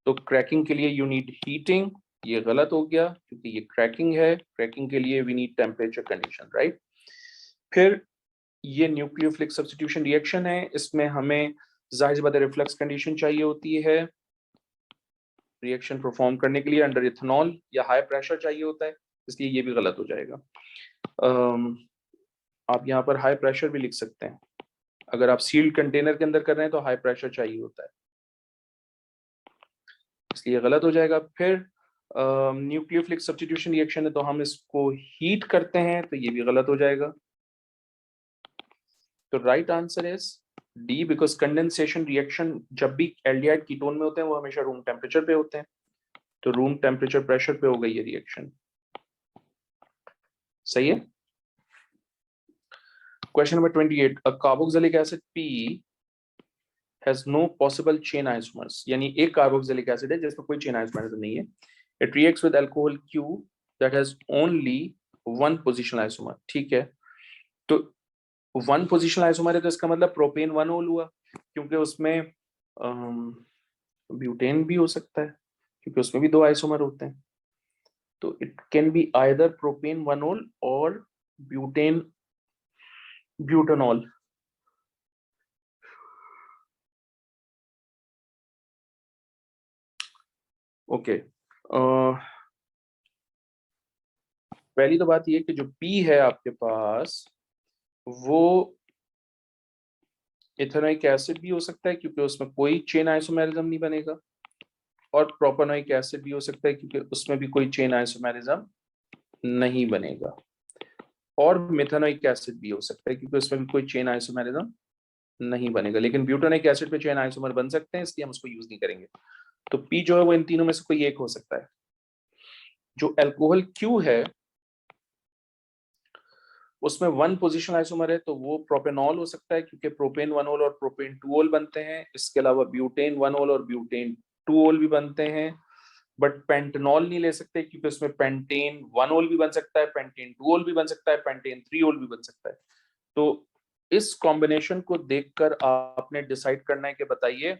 तो क्रैकिंग के लिए यू नीड हीटिंग, ये गलत हो गया क्योंकि ये क्रैकिंग है। क्रैकिंग के लिए we need temperature condition, right. फिर ये न्यूक्लियोफिलिक सब्स्टिट्यूशन रिएक्शन है, इसमें हमें जाहिर सी बात है रिफ्लक्स कंडीशन चाहिए होती है रिएक्शन परफॉर्म करने के लिए, अंडर इथेनॉल या हाई प्रेशर चाहिए होता है, इसलिए ये भी गलत हो जाएगा। आप यहाँ पर हाई प्रेशर भी लिख सकते हैं, अगर आप सील्ड कंटेनर के अंदर कर रहे हैं तो हाई प्रेशर चाहिए होता है, इसलिए गलत हो जाएगा। फिर न्यूक्लियोफिलिक सब्स्टिट्यूशन रिएक्शन है तो हम इसको हीट करते हैं, तो ये भी गलत हो जाएगा। तो right answer is D, because condensation reaction जब भी एल्डिहाइड कीटोन में होते हैं वो हमेशा रूम टेम्परेचर पे होते हैं, तो रूम टेम्परेचर प्रेशर पे हो गई ये रिएक्शन, सही है। Question number 28, a carboxylic acid P has no possible chain isomers, यानी एक कार्बोक्सिलिक एसिड है जिसमें कोई चेन आइसोमर नहीं है। It reacts with alcohol Q that has only one positional isomer, ठीक है। तो वन पोजिशनल आइसोमर है तो इसका मतलब प्रोपेन 1 ओल हुआ, क्योंकि उसमें ब्यूटेन भी हो सकता है क्योंकि उसमें भी 2 आइसोमर होते हैं। तो it can be either propane 1 ओल और ब्यूटेन ब्यूटेनॉल। ओके, पहली तो बात ये कि जो पी है आपके पास वो इथेनोइक एसिड भी हो सकता है क्योंकि उसमें कोई चेन आइसोमेरिज्म नहीं बनेगा, और प्रोपेनोइक एसिड भी हो सकता है क्योंकि उसमें भी कोई चेन आइसोमेरिज्म नहीं बनेगा, और मेथेनोइक एसिड भी हो सकता है क्योंकि उसमें भी कोई चेन आइसोमेरिज्म नहीं बनेगा। लेकिन ब्यूटेनोइक एसिड पे चेन आइसोमर बन सकते हैं, इसलिए हम उसको यूज नहीं करेंगे। तो पी जो है वो इन तीनों में से कोई एक हो सकता है। जो अल्कोहल क्यू है उसमें 1 पोजिशन आइसोमर है तो वो प्रोपेनॉल हो सकता है क्योंकि प्रोपेन 1 ओल और प्रोपेन 2 ओल बनते हैं। इसके अलावा ब्यूटेन 1 ओल और ब्यूटेन 2 ओल भी बनते हैं, बट पेंटेनॉल नहीं ले सकते क्योंकि उसमें पेंटेन 1 ओल भी बन सकता है, पेंटेन 2 ओल भी बन सकता है, पेंटेन 3 ओल भी बन सकता है। तो इस कॉम्बिनेशन को देखकर आपने डिसाइड करना है कि बताइए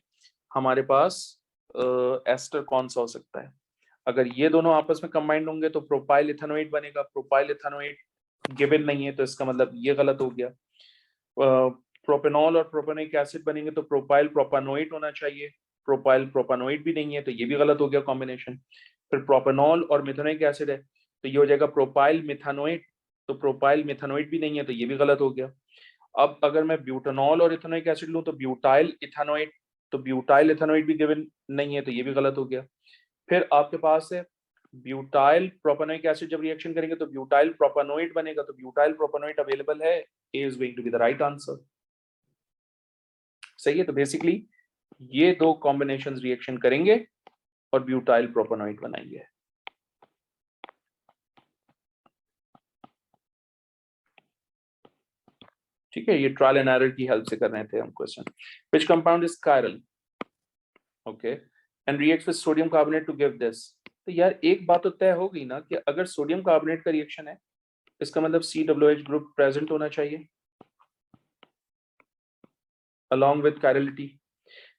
हमारे पास एस्टर कौन सा हो सकता है। अगर ये दोनों आपस में कंबाइंड होंगे तो प्रोपाइल इथेनोएट बनेगा। प्रोपाइल इथेनोएट गिवन नहीं है तो इसका मतलब ये गलत हो गया। प्रोपेनॉल और प्रोपेनोइक एसिड बनेंगे तो प्रोपाइल प्रोपानोएट होना चाहिए। प्रोपाइल प्रोपानोएट भी नहीं है तो ये भी गलत हो गया कॉम्बिनेशन। फिर प्रोपेनॉल और मिथेनोइक एसिड है तो ये हो जाएगा प्रोपाइल मिथानोएट, तो प्रोपाइल मिथानोएट भी नहीं है तो ये भी गलत हो गया। अब अगर मैं ब्यूटानॉल और इथेनोइक एसिड लूं तो ब्यूटाइल इथेनोएट, तो ब्यूटाइल इथेनोएट भी गिवन नहीं है तो ये भी गलत हो गया। फिर आपके पास है ब्यूटाइल प्रोपेनोइक एसिड, जब रिएक्शन करेंगे तो ब्यूटाइल प्रोपेनोएट बनेगा, तो ब्यूटाइल प्रोपेनोएट अवेलेबल है, A is going to be the right answer. सही है, तो बेसिकली ये दो कॉम्बिनेशंस रिएक्शन करेंगे और ब्यूटाइल प्रोपेनोइट बनाएंगे। ठीक है, ये ट्रायल एंड एरर की हेल्प से कर रहे थे हम question. Which compound is chiral, okay, and reacts with sodium carbonate to give this. तो यार एक बात तो तय हो गई ना कि अगर सोडियम कार्बोनेट का रिएक्शन है इसका मतलब COH ग्रुप प्रेजेंट होना चाहिए along with chirality।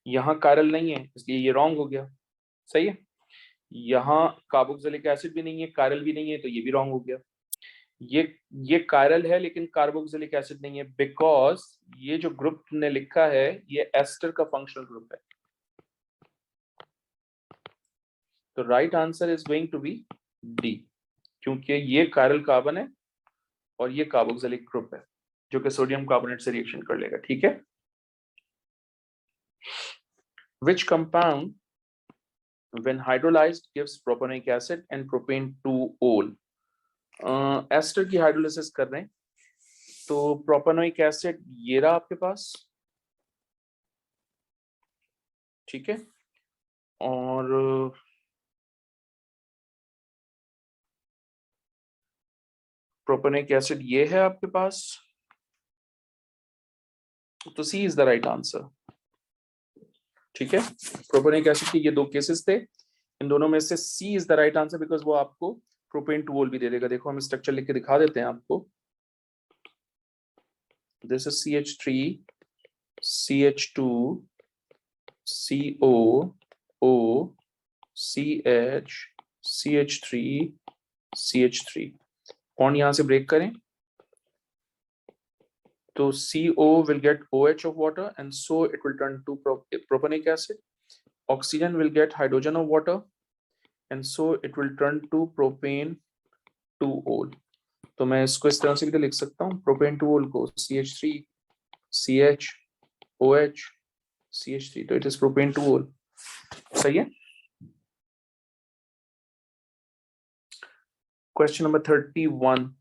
यहाँ कायरल नहीं है इसलिए ये रॉन्ग हो गया। सही है, यहाँ कार्बोक्सिलिक एसिड भी नहीं है, कायरल भी नहीं है तो ये भी रॉन्ग हो गया। ये कायरल है लेकिन कार्बोक्सिलिक एसिड नहीं है, बिकॉज ये जो ग्रुप ने लिखा है ये एस्टर का फंक्शनल ग्रुप है। तो right answer is going to be D, क्योंकि ये कायरल कार्बन है और ये कार्बोक्सिलिक ग्रुप है जो कि सोडियम कार्बोनेट से रिएक्शन कर लेगा। ठीक है, which compound when hydrolyzed gives propanoic acid and propane 2-ol। Ester की हाइड्रोलिसिस कर रहे हैं तो प्रोपेनोइक एसिड ये रहा आपके पास, ठीक है, और प्रोपेनोइक एसिड ये है आपके पास, तो C is the right answer. ठीक है, प्रोपेनोइक एसिड के ये दो केसेस थे, इन दोनों में से C is the right answer because वो आपको प्रोपेन 2-ol भी दे देगा। देखो हम स्ट्रक्चर लिख के दिखा देते हैं आपको। This is CH3 CH2 CO O CH CH3 CH3, bond यहां से ब्रेक करें तो CO will get OH of water and so it will turn to propanic acid. Oxygen will get hydrogen of water and so it will turn to propane 2-ol। तो मैं इसको इस तरह से भी लिख सकता हूँ, प्रोपेन 2-ol को CH3 CH OH CH3, तो इट इज प्रोपेन 2-ol। सही है। Question number 31,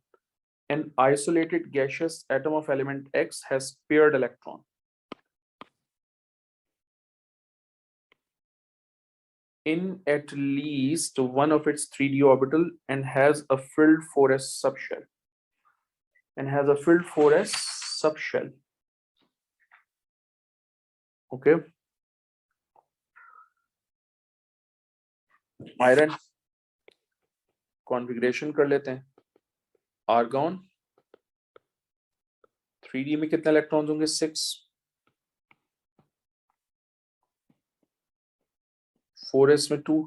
an isolated gaseous atom of element X has paired electron in at least one of its 3d orbital and has a filled 4s subshell okay, iron configuration कर लेते हैं। Argon 3d में कितने electrons होंगे 6, 4s में 2,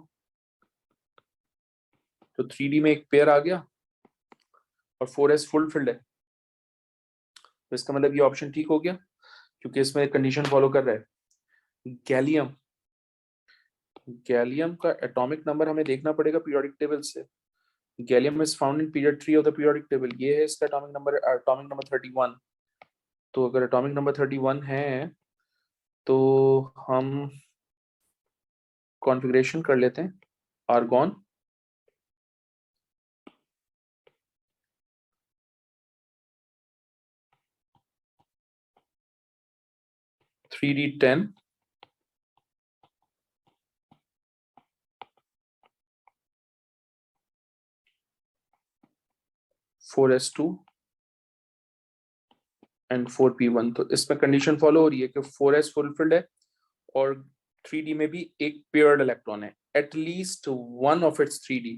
तो 3d में एक पेयर आ गया और 4s फुल फिल्ड है, तो इसका मतलब ये ऑप्शन ठीक हो गया क्योंकि इसमें कंडीशन फॉलो कर रहा है। गैलियम का एटॉमिक नंबर हमें देखना पड़ेगा पीरियोडिक टेबल से। Gallium is found in period 3 of the periodic table, ये है इसका एटॉमिक नंबर 31। तो अगर एटॉमिक नंबर 31 है तो हम कॉन्फ़िगरेशन कर लेते हैं। Argon three D 10, 4s2 and 4p1। तो इसमें कंडीशन फॉलो हो रही है कि 4s फुलफिल्ड है और 3d में भी एक पेयर्ड इलेक्ट्रॉन है, at least one of its 3d,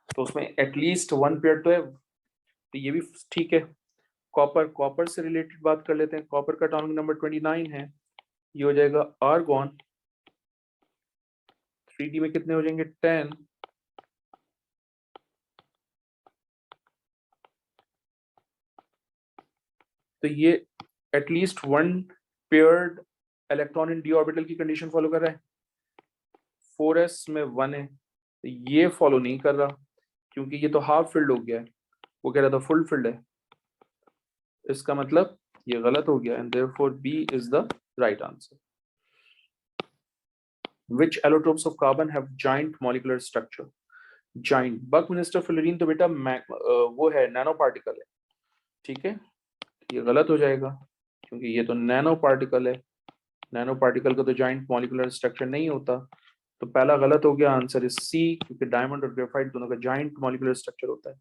तो उसमें एटलीस्ट वन पेयर तो है, तो ये भी ठीक है। कॉपर से रिलेटेड बात कर लेते हैं। कॉपर का एटॉमिक नंबर 29 है, ये हो जाएगा आर्गॉन, 3d में कितने हो जाएंगे 10 तो ये at least one paired electron in D orbital की कंडीशन फॉलो कर रहा है। 4s में 1 है, तो ये फॉलो नहीं कर रहा क्योंकि ये तो हाफ फिल्ड हो गया है, वो कह रहा था फुल फिल्ड है। इसका मतलब ये गलत हो गया and therefore B is the right answer. Which allotropes of carbon have giant molecular structure? Giant buckminster fullerene तो बेटा वो है नैनो पार्टिकल है, ठीक है। ये गलत हो जाएगा क्योंकि ये तो नैनो पार्टिकल है, नैनो पार्टिकल का तो जॉइंट मॉलिक्यूलर स्ट्रक्चर नहीं होता। तो पहला गलत हो गया, आंसर इज सी, क्योंकि डायमंड और ग्रेफाइट दोनों का जॉइंट मॉलिक्यूलर स्ट्रक्चर होता है।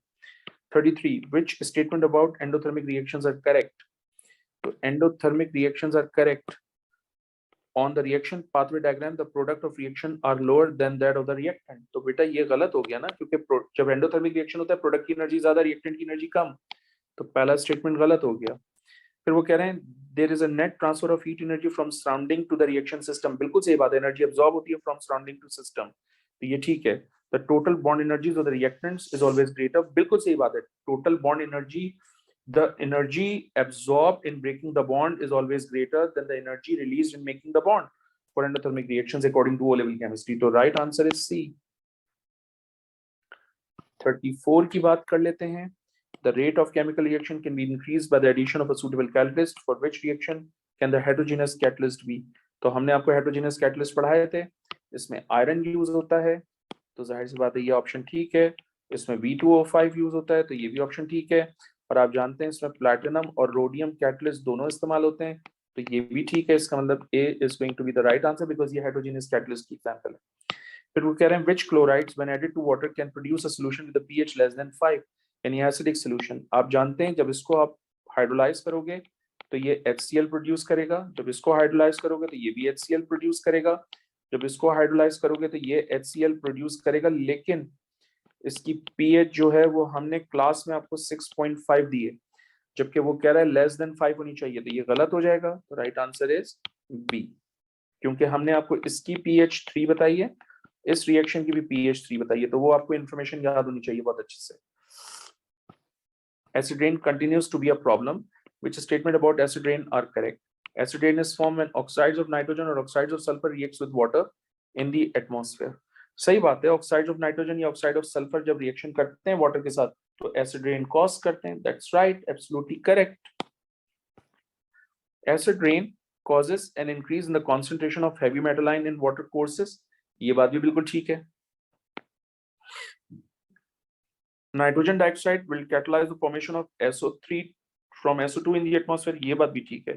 33 which statement about endothermic reactions are correct? तो endothermic reactions are correct on the reaction pathway diagram the product of reaction are lower than that of the reactant। तो बेटा ये गलत हो गया ना, क्योंकि जब एंडोथर्मिक रिएक्शन होता है प्रोडक्ट की एनर्जी ज्यादा, रिएक्टेंट की एनर्जी कम, तो पहला स्टेटमेंट गलत हो गया। फिर वो कह रहे हैं there is a net transfer of heat energy from surrounding to the reaction system. बिल्कुल सही बात है, एनर्जी अब्सॉर्ब होती है फ्रॉम सराउंडिंग टू सिस्टम, तो ये ठीक है। The total bond energies of the reactants is always greater. बिल्कुल सही बात है, total bond energy, the energy absorbed in breaking the bond is always greater than the energy released in making the bond for endothermic reactions according to O-level chemistry। तो right answer is C। 34 की बात कर लेते हैं। The rate of chemical reaction can be increased by the addition of a suitable catalyst, for which reaction can the heterogeneous catalyst be? तो हमने आपको heterogeneous catalyst पढ़ाए थे, इसमें आयरन यूज होता है, तो जाहिर सी बात है ये ऑप्शन ठीक है। इसमें V2O5 यूज होता है, तो ये भी ऑप्शन ठीक है। और आप जानते हैं इसमें प्लैटिनम और रोडियम कैटलिस्ट दोनों इस्तेमाल होते हैं, तो ये भी ठीक है। इसका मतलब A is going to be the right answer because ये heterogeneous catalyst की एग्जांपल है। फिर वो कह रहे हैं which chlorides when added to water can produce a solution with a pH less than 5, यानी एसिडिक सॉल्यूशन। आप जानते हैं जब इसको आप हाइड्रोलाइज करोगे तो ये HCl प्रोड्यूस करेगा, जब इसको हाइड्रोलाइज करोगे तो ये भी HCl प्रोड्यूस करेगा, जब इसको हाइड्रोलाइज करोगे तो ये HCl प्रोड्यूस करेगा, लेकिन इसकी पीएच जो है वो हमने क्लास में आपको 6.5 दी है, जबकि वो कह रहा है लेस देन 5 होनी चाहिए, तो ये गलत हो जाएगा। तो राइट आंसर इज बी, क्योंकि हमने आपको इसकी पीएच 3 बताई है, इस रिएक्शन की भी पीएच 3 बताई है, तो वो आपको इन्फॉर्मेशन याद होनी चाहिए बहुत अच्छे से। Acid rain continues to be a problem. Which statement about acid rain are correct? Acid rain is formed when oxides of nitrogen or oxides of sulfur reacts with water in the atmosphere। सही बात है, oxide of nitrogen या oxide of sulphur जब reaction करते हैं water के साथ तो एसिड रेन कॉज करते हैं। That's right, absolutely correct. Acid rain causes an increase in the concentration of heavy metal ion in water courses। ये बात भी बिल्कुल ठीक है। Nitrogen dioxide will catalyze the formation of SO3 from SO2 in the atmosphere। ये बात भी ठीक है,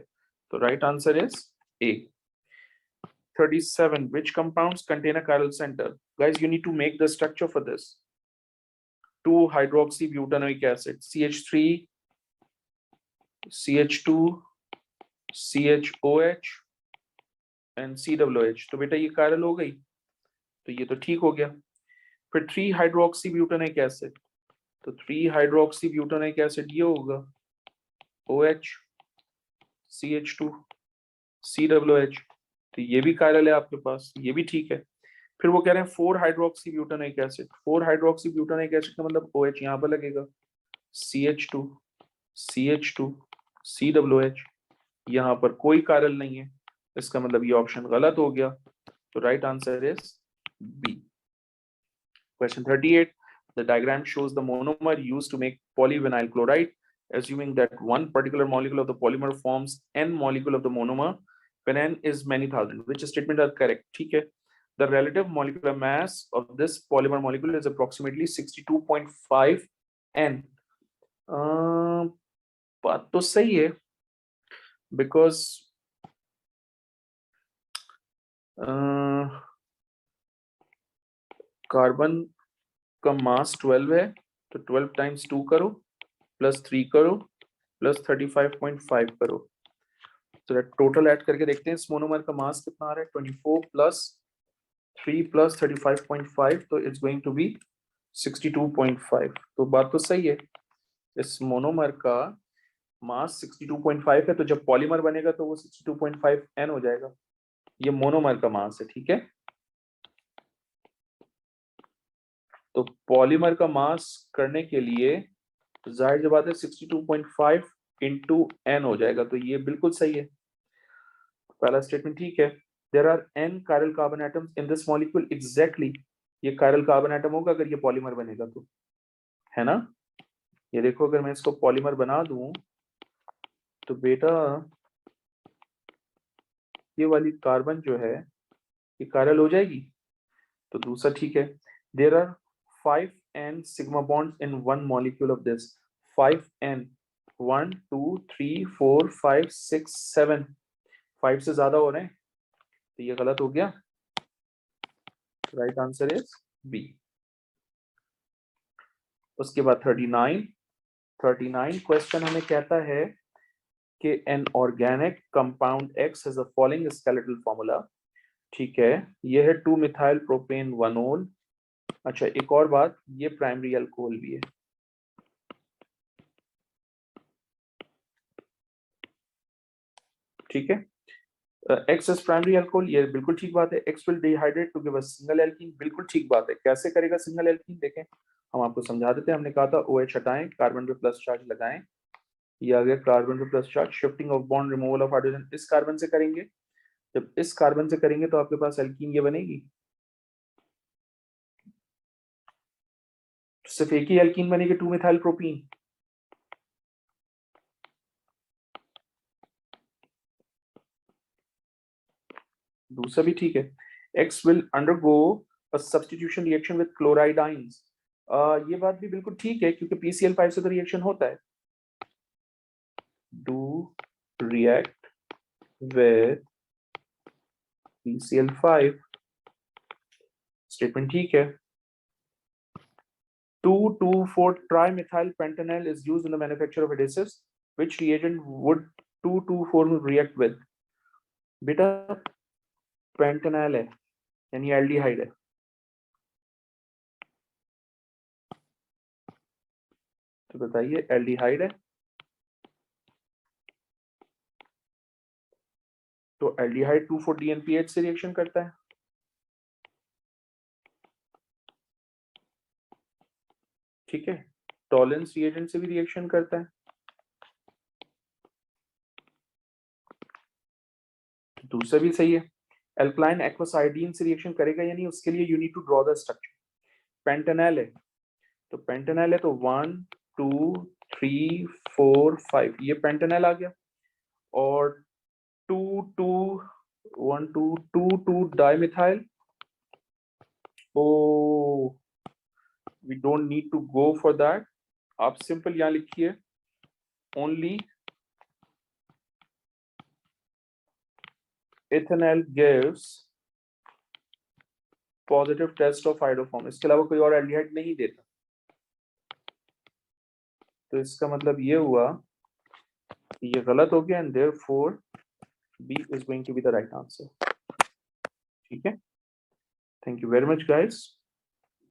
तो right answer is A। 37 which compounds contain a chiral center? Guys, you need to make the structure for this। 2-hydroxybutanoic acid, CH3 CH2 CHOH and COOH। तो बेटा ये chiral हो गई, तो ये तो ठीक हो गया। फिर 3-hydroxybutanoic acid, तो 3-hydroxybutanoic acid ये होगा OH CH2 COOH, तो ये भी chiral है आपके पास, ये भी ठीक है। फिर वो कह रहे हैं 4-hydroxybutanoic acid, 4-hydroxybutanoic acid का मतलब OH यहाँ पर लगेगा, CH2 CH2 COOH, यहाँ पर कोई chiral नहीं है, इसका मतलब ये ऑप्शन गलत हो गया। तो right answer is B. Question 38, the diagram shows the monomer used to make polyvinyl chloride, assuming that one particular molecule of the polymer forms n molecule of the monomer when n is many thousand। Which statement are correct? ठीक है। The relative molecular mass of this polymer molecule is approximately 62.5 n। बात तो सही है, because carbon का मास 12 है, तो 12 times 2 करो प्लस 3 करो प्लस 35.5 करो, तो टोटल ऐड करके देखते हैं इस मोनोमर का मास कितना आ रहा है। 24 प्लस 3 प्लस 35.5, तो इट्स गोइंग टू बी 62.5। तो बात तो सही है, इस मोनोमर का मास 62.5 है, तो जब पॉलीमर बनेगा तो वो 62.5 n हो जाएगा। ये मोनोमर का मास है, ठीक है। तो पॉलीमर का मास करने के लिए जाहिर सी बात है 62.5 इंटू एन हो जाएगा, तो ये बिल्कुल सही है, पहला स्टेटमेंट ठीक है। There are an chiral carbon atoms in this molecule, exactly ये कायरल कार्बन एटम होगा अगर ये पॉलीमर बनेगा तो, है ना। ये देखो अगर मैं इसको पॉलीमर बना दूं तो बेटा ये वाली कार्बन जो है ये कायरल हो जाएगी, तो दूसरा ठीक है। There are 5n sigma bonds in one molecule of this, 5n, 1 2 3 4 5 6 7, 5 से ज्यादा हो रहे हैं, तो ये गलत हो गया, राइट आंसर इज बी। उसके बाद 39 क्वेश्चन हमें कहता है कि an organic compound x has the following skeletal formula, ठीक है। ये है 2 मिथाइल प्रोपेन 1-ol। अच्छा एक और बात, ये प्राइमरी अल्कोहल भी है, ठीक है। एक्स इज प्राइमरी अल्कोहल, ये बिल्कुल ठीक बात है। X will dehydrate to give a single alkene, बिल्कुल ठीक बात है। कैसे करेगा सिंगल एल्कीन, देखें हम आपको समझा देते हैं। हमने कहा था OH हटाएं, कार्बन पे प्लस चार्ज लगाएं, ये आ गया कार्बन पे plus charge. Shifting of bond, removal of hydrogen, इस कार्बन से करेंगे, जब इस कार्बन से करेंगे तो आपके पास एल्कीन ये बनेगी, तो सिर्फ एक ही एल्कीन बनेगी, 2 मिथाइल प्रोपीन। दूसरा भी ठीक है। X will undergo a substitution reaction with chloride ions, ये बात भी बिल्कुल ठीक है क्योंकि PCl5 से तो रिएक्शन होता है। Do react with PCl5, statement ठीक है। 2,2,4 trimethyl pentanal is used in the manufacture of adhesives, which reagent would 2,2,4 react with? बेटा पेंटेनल है यानी एल्डिहाइड है, तो बताइए एल्डिहाइड है, तो एल्डिहाइड 2,4-DNPH से रिएक्शन करता है, ठीक है। टॉलेंस रिएजेंट से भी रिएक्शन करता है, दूसरा भी सही है। एल्कलाइन एक्वस आयोडीन से रिएक्शन करेगा या नहीं, उसके लिए you need to draw the structure. Pentanal है, तो पेंटेनल है तो 1 2 3 4 5, ये पेंटेनल आ गया। और 2 2 1 2 2 2 dimethyl, oh we don't need to go for that, आप सिंपल यहां लिखिए only ethanol gives positive test of iodoform, इसके अलावा कोई और एल्डिहाइड नहीं देता, तो इसका मतलब ये हुआ कि ये गलत हो गया and therefore B is going to be the right answer, ठीक है। Thank you very much guys.